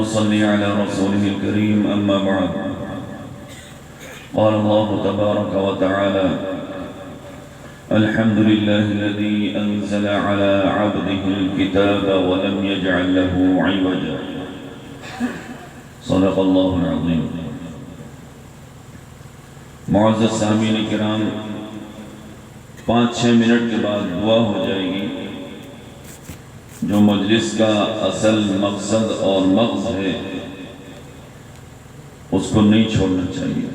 صل على رسوله الكريم أما بعد قال الله تبارك وتعالى الحمد لله الذي أنزل على عبده الكتاب ولم يجعل له عوجا صدق الله العظيم. معزز سامعین کرام، 5-6 منٹ کے بعد دعا ہو جائے گی جو مجلس کا اصل مقصد اور مغز ہے اس کو نہیں چھوڑنا چاہیے.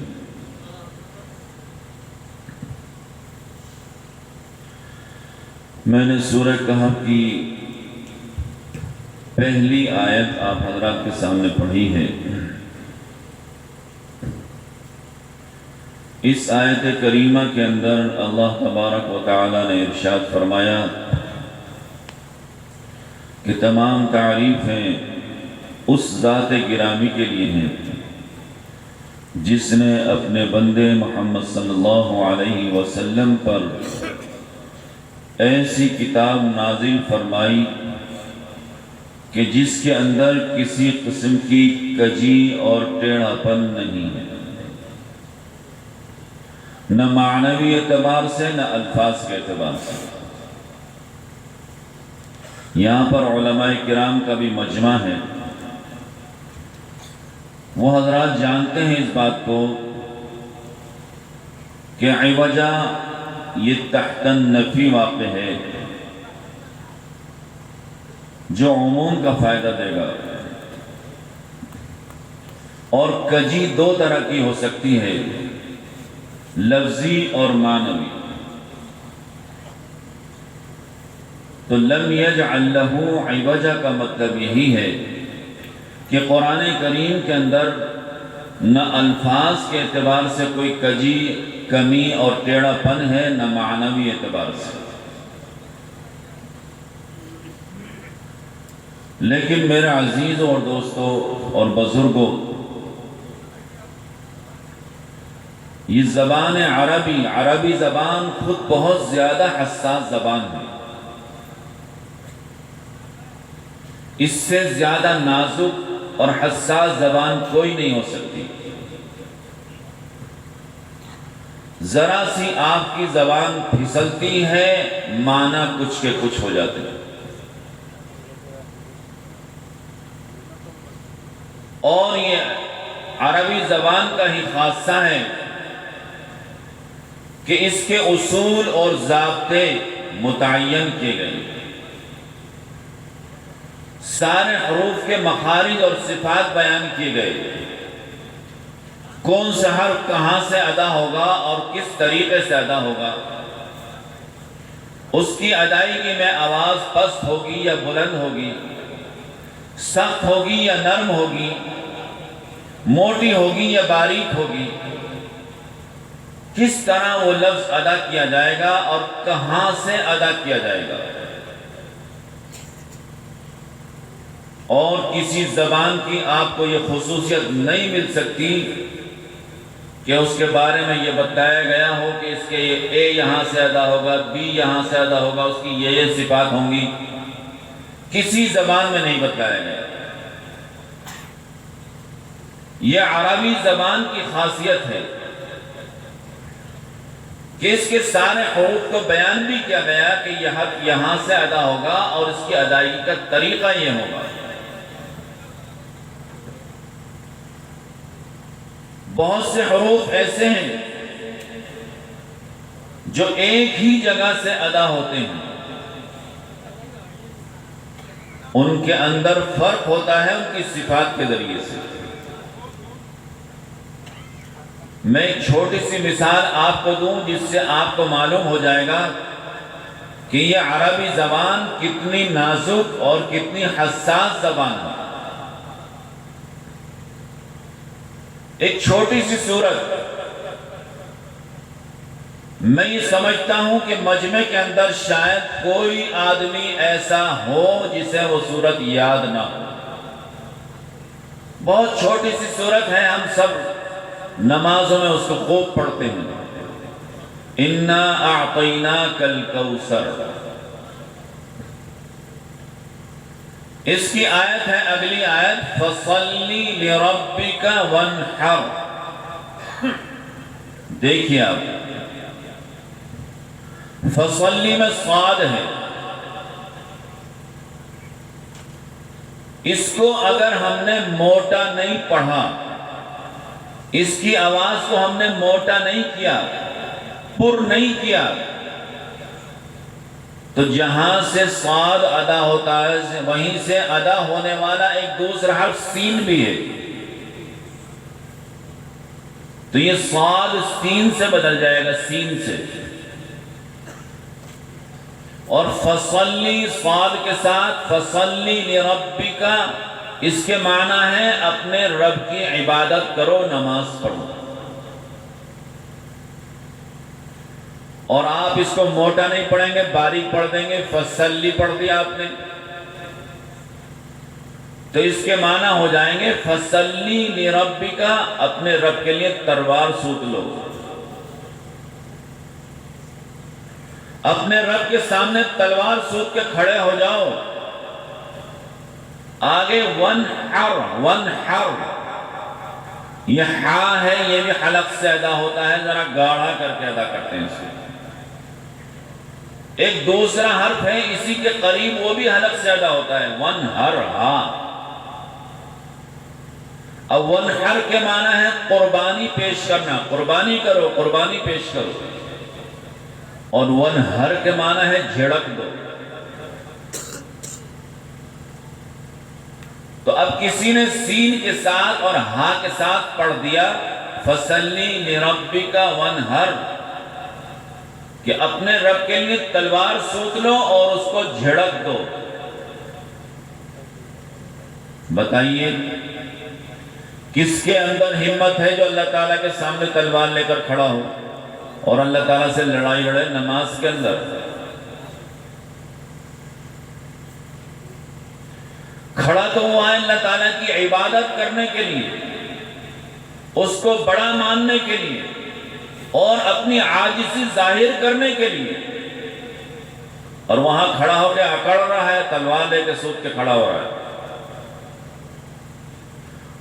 میں نے سورہ کہف کی پہلی آیت آپ حضرات کے سامنے پڑھی ہے. اس آیت کریمہ کے اندر اللہ تبارک و تعالی نے ارشاد فرمایا کہ تمام تعریفیں اس ذات گرامی کے لیے ہیں جس نے اپنے بندے محمد صلی اللہ علیہ وسلم پر ایسی کتاب نازل فرمائی کہ جس کے اندر کسی قسم کی کجی اور ٹیڑھا پن نہیں ہے، نہ معنوی اعتبار سے نہ الفاظ کے اعتبار سے. یہاں پر علماء کرام کا بھی مجمع ہے. وہ حضرات جانتے ہیں اس بات کو کہ عوجہ یہ تحت النفی واقع ہے جو عموم کا فائدہ دے گا، اور کجی 2 طرح کی ہو سکتی ہے، لفظی اور معنوی. تو لم یجعل لہ عوجا کا مطلب یہی ہے کہ قرآن کریم کے اندر نہ الفاظ کے اعتبار سے کوئی کجی، کمی اور ٹیڑھا پن ہے، نہ معنوی اعتبار سے. لیکن میرے عزیزوں اور دوستوں اور بزرگوں، یہ زبان عربی زبان خود بہت زیادہ حساس زبان ہے. اس سے زیادہ نازک اور حساس زبان کوئی نہیں ہو سکتی. ذرا سی آپ کی زبان پھسلتی ہے، معنی کچھ کے کچھ ہو جاتے ہیں. اور یہ عربی زبان کا ہی خاصہ ہے کہ اس کے اصول اور ضابطے متعین کیے گئے. سارے حروف کے مخارج اور صفات بیان کیے گئے. کون سا حرف کہاں سے ادا ہوگا اور کس طریقے سے ادا ہوگا، اس کی ادائیگی میں آواز پست ہوگی یا بلند ہوگی، سخت ہوگی یا نرم ہوگی، موٹی ہوگی یا باریک ہوگی، کس طرح وہ لفظ ادا کیا جائے گا اور کہاں سے ادا کیا جائے گا. اور کسی زبان کی آپ کو یہ خصوصیت نہیں مل سکتی کہ اس کے بارے میں یہ بتایا گیا ہو کہ اس کے یہ اے یہاں سے ادا ہوگا، بی یہاں سے ادا ہوگا، اس کی یہ صفات ہوں گی. کسی زبان میں نہیں بتایا گیا. یہ عربی زبان کی خاصیت ہے کہ اس کے سارے حروف کو بیان بھی کیا گیا کہ یہ حرف یہاں سے ادا ہوگا اور اس کی ادائیگی کا طریقہ یہ ہوگا. بہت سے حروف ایسے ہیں جو ایک ہی جگہ سے ادا ہوتے ہیں، ان کے اندر فرق ہوتا ہے ان کی صفات کے ذریعے سے. میں ایک چھوٹی سی مثال آپ کو دوں جس سے آپ کو معلوم ہو جائے گا کہ یہ عربی زبان کتنی نازک اور کتنی حساس زبان ہے. ایک چھوٹی سی صورت، میں یہ سمجھتا ہوں کہ مجمع کے اندر شاید کوئی آدمی ایسا ہو جسے وہ صورت یاد نہ ہو. بہت چھوٹی سی صورت ہے، ہم سب نمازوں میں اس کو خوب پڑھتے ہیں. اِنَّا أَعْطَيْنَاكَ الْكَوْثَرَ. اس کی آیت ہے اگلی آیت فَصَلِّ لِرَبِّكَ وَانْحَرْ. دیکھیے آپ، فَصَلِّ میں صاد ہے. اس کو اگر ہم نے موٹا نہیں پڑھا، اس کی آواز کو ہم نے موٹا نہیں کیا، پر نہیں کیا، تو جہاں سے صاد ادا ہوتا ہے وہیں سے ادا ہونے والا ایک دوسرا حرف سین بھی ہے. تو یہ صاد سین سے بدل جائے گا، سین سے. اور فصلی صاد کے ساتھ فصلی لربک، اس کے معنی ہے اپنے رب کی عبادت کرو، نماز پڑھو. اور آپ اس کو موٹا نہیں پڑھیں گے، باریک پڑھ دیں گے. فصلی پڑھ دیا آپ نے تو اس کے معنی ہو جائیں گے فصلی لربک، اپنے رب کے لیے تلوار سوت لو، اپنے رب کے سامنے تلوار سوت کے کھڑے ہو جاؤ. آگے وَانْحَرْ، وَانْحَرْ یہ ہا ہے، یہ بھی حلق سے ادا ہوتا ہے، ذرا گاڑھا کر کے ادا کرتے ہیں اسے. ایک دوسرا حرف ہے اسی کے قریب، وہ بھی حلق سے ادا ہوتا ہے، وَانْحَرْ ہا. اب وَانْحَرْ کے معنی ہے قربانی پیش کرنا، قربانی کرو، قربانی پیش کرو. اور وَانْحَرْ کے معنی ہے جھڑک دو. تو اب کسی نے سین کے ساتھ اور ہا کے ساتھ پڑھ دیا فَصَلِّ لِرَبِّكَ وَانْحَرْ، کہ اپنے رب کے لیے تلوار سوت لو اور اس کو جھڑک دو. بتائیے کس کے اندر ہمت ہے جو اللہ تعالیٰ کے سامنے تلوار لے کر کھڑا ہو اور اللہ تعالیٰ سے لڑائی لڑے نماز کے اندر؟ کھڑا تو وہ ہے اللہ تعالیٰ کی عبادت کرنے کے لیے، اس کو بڑا ماننے کے لیے اور اپنی عاجزی ظاہر کرنے کے لیے، اور وہاں کھڑا ہو کے اکڑ رہا ہے، تلوار لے کے سوت کے کھڑا ہو رہا ہے.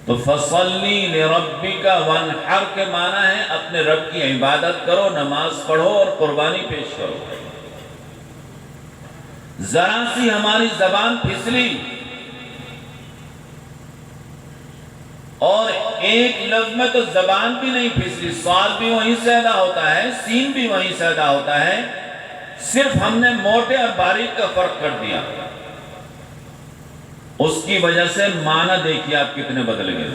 تو فَصَلِّ لِرَبِّكَ وَانْحَرْ کے معنی ہے اپنے رب کی عبادت کرو، نماز پڑھو اور قربانی پیش کرو. ذرا سی ہماری زبان پھسلی اور ایک لفظ میں تو زبان بھی نہیں پھسلی، صاد بھی وہیں سے ادا ہوتا ہے، سین بھی وہیں سے ادا ہوتا ہے، صرف ہم نے موٹے اور باریک کا فرق کر دیا. اس کی وجہ سے معنی دیکھیے آپ کتنے بدل گئے.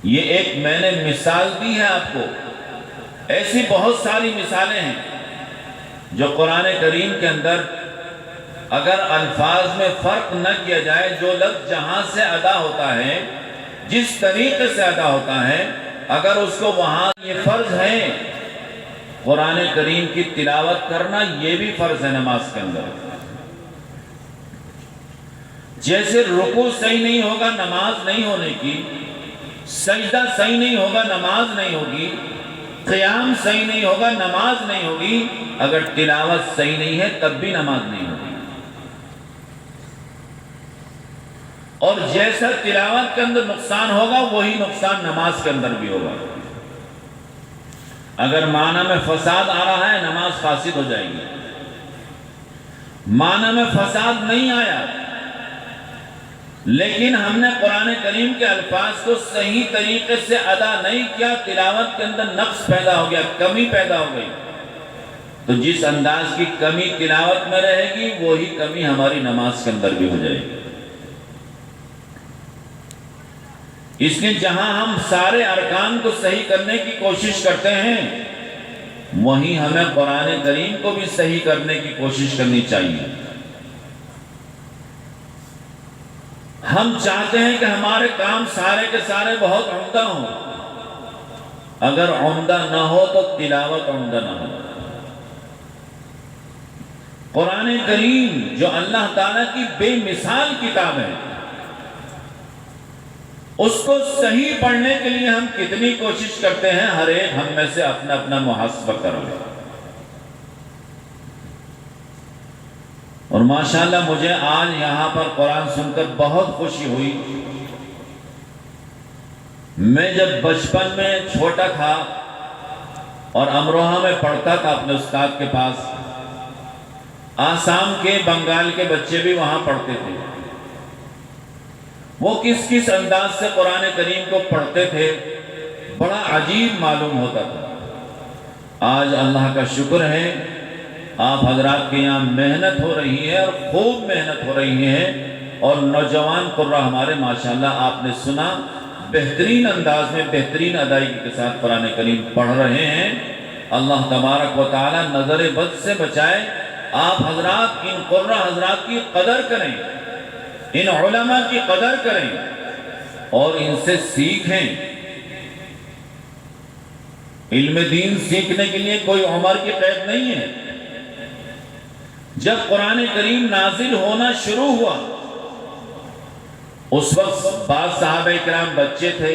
یہ ایک میں نے مثال دی ہے آپ کو، ایسی بہت ساری مثالیں ہیں جو قرآن کریم کے اندر اگر الفاظ میں فرق نہ کیا جائے، جو لفظ جہاں سے ادا ہوتا ہے، جس طریقے سے ادا ہوتا ہے، اگر اس کو وہاں یہ فرض ہے قرآن کریم کی تلاوت کرنا، یہ بھی فرض ہے نماز کے اندر. جیسے رکوع صحیح نہیں ہوگا نماز نہیں ہونے کی، سجدہ صحیح نہیں ہوگا نماز نہیں ہوگی، قیام صحیح نہیں ہوگا نماز نہیں ہوگی، اگر تلاوت صحیح نہیں ہے تب بھی نماز نہیں ہوگی. اور جیسا تلاوت کے اندر نقصان ہوگا وہی نقصان نماز کے اندر بھی ہوگا. اگر معنی میں فساد آ رہا ہے نماز فاسد ہو جائے گی. معنی میں فساد نہیں آیا لیکن ہم نے قرآن کریم کے الفاظ کو صحیح طریقے سے ادا نہیں کیا، تلاوت کے اندر نقص پیدا ہو گیا، کمی پیدا ہو گئی. تو جس انداز کی کمی تلاوت میں رہے گی وہی کمی ہماری نماز کے اندر بھی ہو جائے گی. اس لیے جہاں ہم سارے ارکان کو صحیح کرنے کی کوشش کرتے ہیں وہیں ہمیں قرآن کریم کو بھی صحیح کرنے کی کوشش کرنی چاہیے. ہم چاہتے ہیں کہ ہمارے کام سارے کے سارے بہت عمدہ ہوں، اگر عمدہ نہ ہو تو تلاوت عمدہ نہ ہو. قرآن کریم جو اللہ تعالیٰ کی بے مثال کتاب ہے، اس کو صحیح پڑھنے کے لیے ہم کتنی کوشش کرتے ہیں، ہر ایک ہم میں سے اپنا اپنا محاسبہ کرو. اور ماشاءاللہ مجھے آج یہاں پر قرآن سن کر بہت خوشی ہوئی۔ میں جب بچپن میں چھوٹا تھا اور امروہہ میں پڑھتا تھا اپنے استاد کے پاس، آسام کے بنگال کے بچے بھی وہاں پڑھتے تھے، وہ کس کس انداز سے قرآن کریم کو پڑھتے تھے، بڑا عجیب معلوم ہوتا تھا۔ آج اللہ کا شکر ہے آپ حضرات کے یہاں محنت ہو رہی ہے اور خوب محنت ہو رہی ہے، اور نوجوان قرہ ہمارے ماشاءاللہ آپ نے سنا بہترین انداز میں بہترین ادائیگی کے ساتھ قرآن کریم پڑھ رہے ہیں۔ اللہ تبارک و تعالی نظر بد سے بچائے۔ آپ حضرات ان قرہ حضرات کی قدر کریں، ان علماء کی قدر کریں اور ان سے سیکھیں۔ علم دین سیکھنے کے لیے کوئی عمر کی قید نہیں ہے۔ جب قرآن کریم نازل ہونا شروع ہوا اس وقت بعض صحابہ کرام بچے تھے،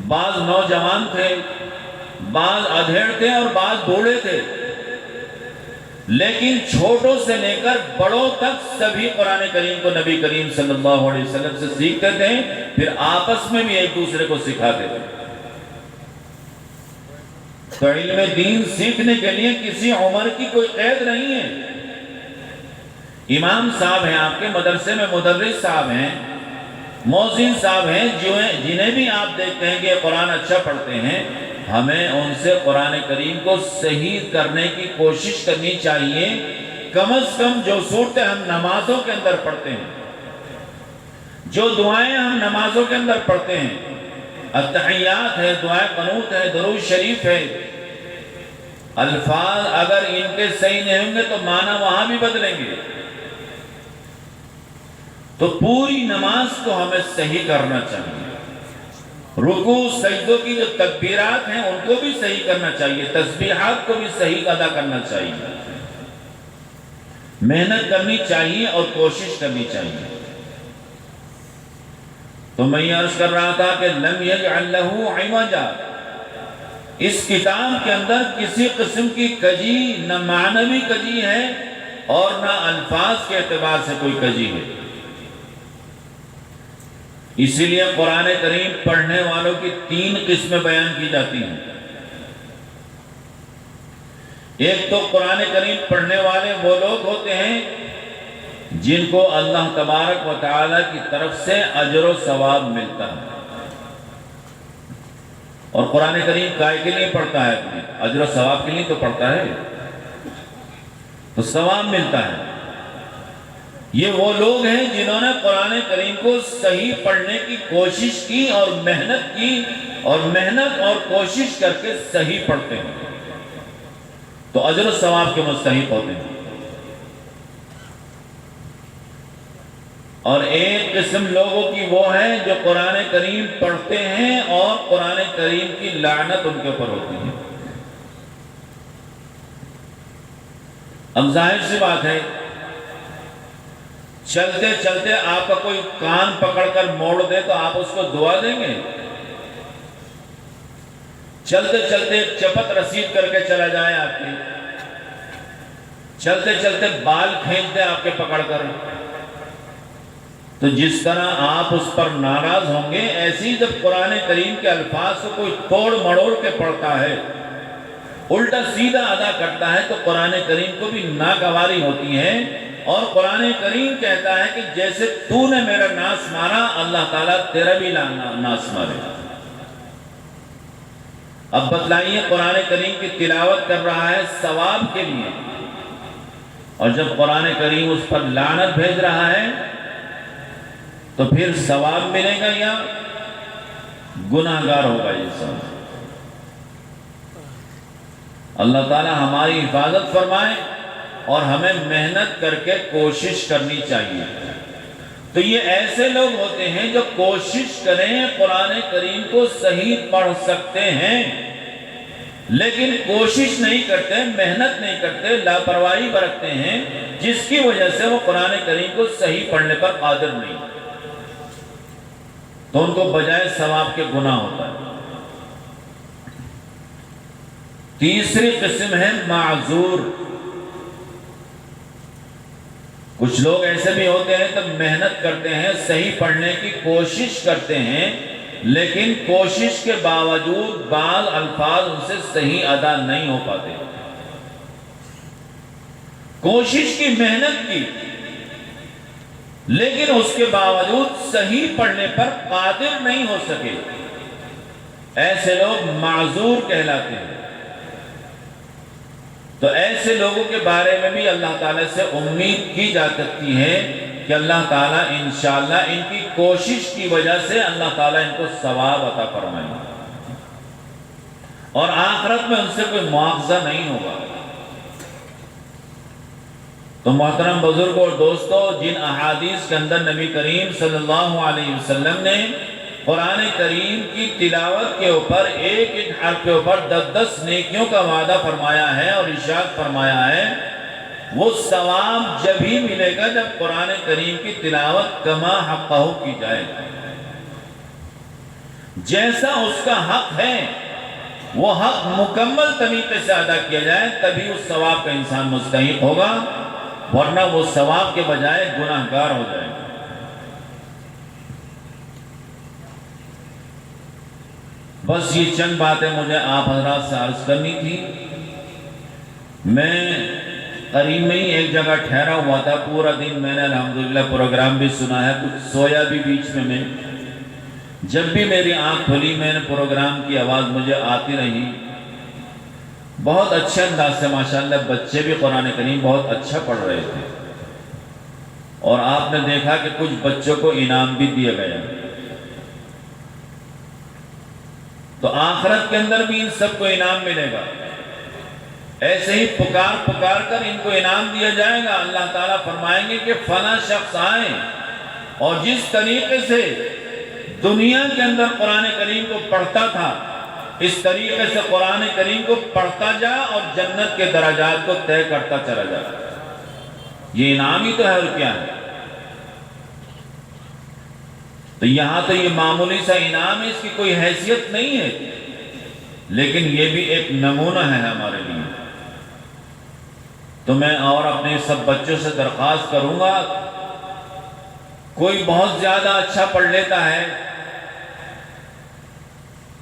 بعض نوجوان تھے، بعض ادھیڑ تھے اور بعض بوڑھے تھے، لیکن چھوٹوں سے لے کر بڑوں تک سبھی قرآن کریم کو نبی کریم صلی اللہ علیہ وسلم سے سیکھتے تھے، پھر آپس میں بھی ایک دوسرے کو سکھاتے تھے۔ تو علم دین سیکھنے کے لیے کسی عمر کی کوئی قید نہیں ہے۔ امام صاحب ہیں آپ کے مدرسے میں، مدرس صاحب ہیں، مؤذن صاحب ہیں، جنہیں بھی آپ دیکھتے ہیں کہ قرآن اچھا پڑھتے ہیں، ہمیں ان سے قرآن کریم کو صحیح کرنے کی کوشش کرنی چاہیے۔ کم از کم جو صورتیں ہم نمازوں کے اندر پڑھتے ہیں، جو دعائیں ہم نمازوں کے اندر پڑھتے ہیں، التحیات ہے، دعائے قنوت ہے، درود شریف ہے، الفاظ اگر ان کے صحیح نہیں ہوں گے تو معنی وہاں بھی بدلیں گے۔ تو پوری نماز کو ہمیں صحیح کرنا چاہیے۔ رکوع سجدوں کی جو تکبیرات ہیں ان کو بھی صحیح کرنا چاہیے، تسبیحات کو بھی صحیح ادا کرنا چاہیے، محنت کرنی چاہیے اور کوشش کرنی چاہیے۔ تو میں یہ عرض کر رہا تھا کہ لم یجعل لہ عوجا، اس کتاب کے اندر کسی قسم کی کجی نہ معنوی کجی ہے اور نہ الفاظ کے اعتبار سے کوئی کجی ہے۔ اسی لیے قرآن کریم پڑھنے والوں کی 3 قسمیں بیان کی جاتی ہیں۔ ایک تو قرآن کریم پڑھنے والے وہ لوگ ہوتے ہیں جن کو اللہ تبارک و تعالی کی طرف سے اجر و ثواب ملتا ہے۔ اور قرآن کریم کائے کے لیے پڑھتا ہے؟ اجر و ثواب کے لیے تو پڑھتا ہے، تو ثواب ملتا ہے۔ یہ وہ لوگ ہیں جنہوں نے قرآن کریم کو صحیح پڑھنے کی کوشش کی اور محنت اور کوشش کر کے صحیح پڑھتے ہیں، تو اجر و ثواب کے مستحق ہوتے ہیں۔ اور ایک قسم لوگوں کی وہ ہے جو قرآن کریم پڑھتے ہیں اور قرآن کریم کی لعنت ان کے اوپر ہوتی ہے۔ اب ظاہر سی بات ہے، چلتے چلتے آپ کا کوئی کان پکڑ کر موڑ دے تو آپ اس کو دعا دیں گے؟ چلتے چلتے چپت رسید کر کے چلا جائے آپ کی، چلتے چلتے بال کھینچ دے آپ کے پکڑ کر، تو جس طرح آپ اس پر ناراض ہوں گے، ایسی جب قرآن کریم کے الفاظ کو کوئی توڑ مڑوڑ کے پڑھتا ہے، الٹا سیدھا ادا کرتا ہے، تو قرآن کریم کو بھی ناگواری ہوتی ہے۔ اور قرآن کریم کہتا ہے کہ جیسے تو نے میرا ناس مارا، اللہ تعالیٰ تیرا بھی ناس مارے۔ اب بتلائیے، قرآن کریم کی تلاوت کر رہا ہے ثواب کے لیے، اور جب قرآن کریم اس پر لعنت بھیج رہا ہے تو پھر ثواب ملے گا یا گناہگار ہوگا یہ سب؟ اللہ تعالیٰ ہماری حفاظت فرمائے اور ہمیں محنت کر کے کوشش کرنی چاہیے۔ تو یہ ایسے لوگ ہوتے ہیں جو کوشش کریں قرآن کریم کو صحیح پڑھ سکتے ہیں، لیکن کوشش نہیں کرتے، محنت نہیں کرتے، لاپرواہی برتتے ہیں، جس کی وجہ سے وہ قرآن کریم کو صحیح پڑھنے پر قادر نہیں، تو ان کو بجائے ثواب کے گناہ ہوتا ہے۔ تیسری قسم ہے معذور۔ کچھ لوگ ایسے بھی ہوتے ہیں تو محنت کرتے ہیں، صحیح پڑھنے کی کوشش کرتے ہیں، لیکن کوشش کے باوجود بعض الفاظ ان سے صحیح ادا نہیں ہو پاتے۔ کوشش کی، محنت کی، لیکن اس کے باوجود صحیح پڑھنے پر قادر نہیں ہو سکے، ایسے لوگ معذور کہلاتے ہیں۔ تو ایسے لوگوں کے بارے میں بھی اللہ تعالیٰ سے امید کی جا سکتی ہے کہ اللہ تعالیٰ انشاءاللہ ان کی کوشش کی وجہ سے اللہ تعالیٰ ان کو ثواب عطا فرمائیں گے، اور آخرت میں ان سے کوئی مواخذہ نہیں ہوگا۔ تو محترم بزرگوں اور دوستوں، جن احادیث کے اندر نبی کریم صلی اللہ علیہ وسلم نے قرآن کریم کی تلاوت کے اوپر ایک ایک حرف کے اوپر 10 نیکیوں کا وعدہ فرمایا ہے اور ارشاد فرمایا ہے، وہ ثواب جب ہی ملے گا جب قرآن کریم کی تلاوت کما حقہ کی جائے، جیسا اس کا حق ہے وہ حق مکمل طریقے سے ادا کیا جائے، تبھی اس ثواب کا انسان مستحق ہوگا، ورنہ وہ ثواب کے بجائے گناہگار ہو جائے گا۔ بس یہ چند باتیں مجھے آپ حضرات سے عرض کرنی تھی۔ میں قریب میں ہی ایک جگہ ٹھہرا ہوا تھا، پورا دن میں نے الحمدللہ پروگرام بھی سنا ہے، کچھ سویا بھی بیچ میں جب بھی میری آنکھ کھلی میں نے پروگرام کی آواز مجھے آتی رہی۔ بہت اچھے انداز سے ماشاءاللہ بچے بھی قرآن کریم بہت اچھا پڑھ رہے تھے، اور آپ نے دیکھا کہ کچھ بچوں کو انعام بھی دیا گیا۔ تو آخرت کے اندر بھی ان سب کو انعام ملے گا، ایسے ہی پکار پکار کر ان کو انعام دیا جائے گا۔ اللہ تعالیٰ فرمائیں گے کہ فلاں شخص آئے اور جس طریقے سے دنیا کے اندر قرآن کریم کو پڑھتا تھا، اس طریقے سے قرآن کریم کو پڑھتا جا اور جنت کے درجات کو طے کرتا چلا جا۔ یہ انعام ہی تو ہے، اور کیا ہے؟ تو یہاں تو یہ معمولی سا انعام ہے، اس کی کوئی حیثیت نہیں ہے، لیکن یہ بھی ایک نمونہ ہے ہمارے لیے۔ تو میں اور اپنے سب بچوں سے درخواست کروں گا، کوئی بہت زیادہ اچھا پڑھ لیتا ہے،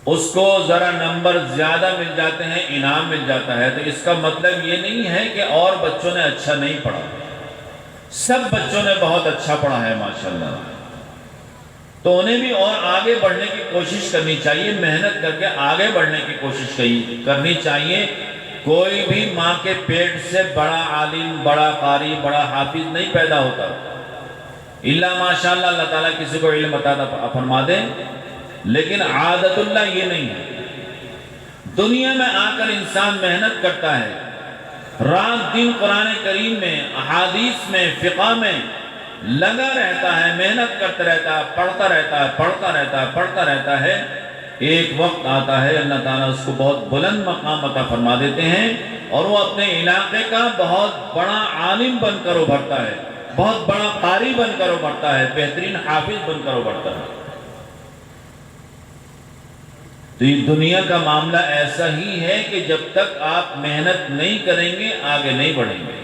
اس کو ذرا نمبر زیادہ مل جاتے ہیں، انعام مل جاتا ہے، تو اس کا مطلب یہ نہیں ہے کہ اور بچوں نے اچھا نہیں پڑھا۔ سب بچوں نے بہت اچھا پڑھا ہے ماشاءاللہ، تو انہیں بھی اور آگے بڑھنے کی کوشش کرنی چاہیے، محنت کر کے آگے بڑھنے کی کوشش کرنی چاہیے۔ کوئی بھی ماں کے پیٹ سے بڑا عالم، بڑا قاری، بڑا حافظ نہیں پیدا ہوتا، الا ماشاءاللہ اللہ تعالیٰ کسی کو علم عطا فرما دے، لیکن عادت اللہ یہ نہیں ہے۔ دنیا میں آ کر انسان محنت کرتا ہے، رات دن قرآن کریم میں، احادیث میں، فقہ میں لگا رہتا ہے، محنت کرتا رہتا ہے، پڑھتا رہتا ہے، پڑھتا رہتا ہے، پڑھتا رہتا ہے۔ ایک وقت آتا ہے اللہ تعالیٰ اس کو بہت بلند مقام عطا فرما دیتے ہیں، اور وہ اپنے علاقے کا بہت بڑا عالم بن کر ابھرتا ہے، بہت بڑا قاری بن کر ابھرتا ہے، بہترین حافظ بن کر ابھرتا ہے۔ تو یہ دنیا کا معاملہ ایسا ہی ہے کہ جب تک آپ محنت نہیں کریں گے آگے نہیں بڑھیں گے،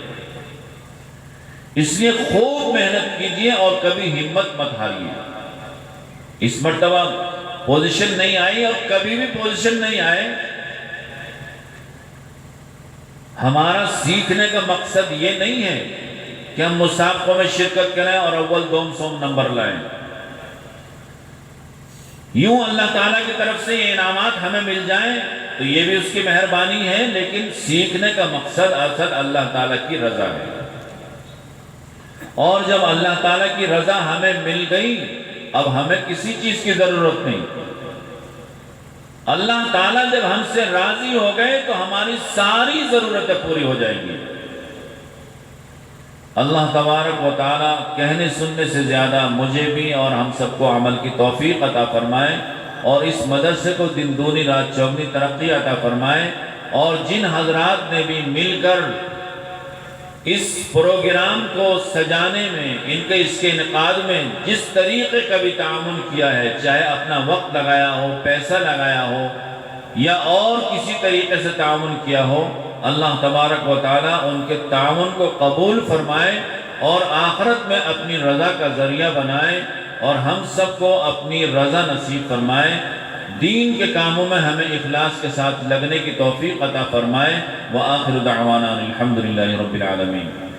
اس لیے خوب محنت کیجئے اور کبھی ہمت مت ہاریے۔ اس مرتبہ پوزیشن نہیں آئی اور کبھی بھی پوزیشن نہیں آئے، ہمارا سیکھنے کا مقصد یہ نہیں ہے کہ ہم مسابقوں میں شرکت کریں اور اول دوم سوم نمبر لائیں۔ یوں اللہ تعالیٰ کی طرف سے یہ انعامات ہمیں مل جائیں تو یہ بھی اس کی مہربانی ہے، لیکن سیکھنے کا مقصد اصل اللہ تعالیٰ کی رضا ہے، اور جب اللہ تعالیٰ کی رضا ہمیں مل گئی اب ہمیں کسی چیز کی ضرورت نہیں۔ اللہ تعالیٰ جب ہم سے راضی ہو گئے تو ہماری ساری ضرورتیں پوری ہو جائیں گی۔ اللہ تبارک و تعالیٰ کہنے سننے سے زیادہ مجھے بھی اور ہم سب کو عمل کی توفیق عطا فرمائے، اور اس مدرسے کو دن دونی رات چوگنی ترقی عطا فرمائے، اور جن حضرات نے بھی مل کر اس پروگرام کو سجانے میں، ان کے اس کے انعقاد میں جس طریقے کا بھی تعاون کیا ہے، چاہے اپنا وقت لگایا ہو، پیسہ لگایا ہو، یا اور کسی طریقے سے تعاون کیا ہو، اللہ تبارک و تعالیٰ ان کے تعاون کو قبول فرمائے، اور آخرت میں اپنی رضا کا ذریعہ بنائے اور ہم سب کو اپنی رضا نصیب فرمائے، دین کے کاموں میں ہمیں اخلاص کے ساتھ لگنے کی توفیق عطا فرمائے۔ وآخر دعوانا الحمدللہ رب العالمین۔